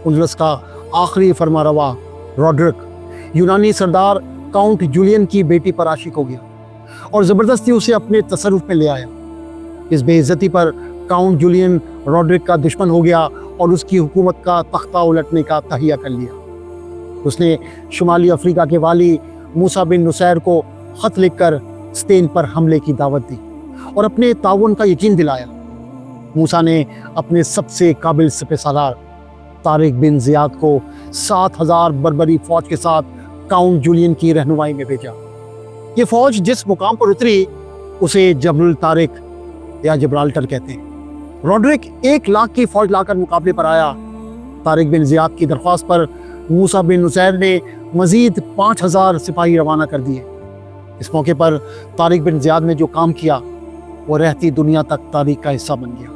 उंदलस का आखिरी फरमारवा रॉड्रिक यूनानी सरदार काउंट जूलियन की बेटी पर आशिक हो गया और ज़बरदस्ती उसे अपने तसर्रुफ में ले आया। इस बेइज्जती पर काउंट जूलियन रॉड्रिक का दुश्मन हो गया और उसकी हुकूमत का तख्ता उलटने का तहिया कर लिया। उसने शुमाली अफ्रीका के वाली मूसा बिन नुसैर को ख़त लिखकर स्पेन पर हमले की दावत दी और अपने ताउन का यकीन दिलाया। मूसा ने अपने सबसे काबिल सिपहसालार तारिक बिन ज़ियाद को 7,000 बर्बरी फौज के साथ काउंट जूलियन की रहनुमाई में भेजा। ये फौज जिस मुकाम पर उतरी उसे जबरुल तारिक या जब्राल्टर कहते हैं। रॉड्रिक 1 लाख की फौज लाकर मुकाबले पर आया। तारिक बिन ज़ियाद की दरख्वास्त पर मूसा बिन नुसैर ने मजीद 5,000 सिपाही रवाना कर दिए। इस मौके पर तारिक बिन ज़ियाद ने जो काम किया वो रहती दुनिया तक तारीख का हिस्सा बन गया।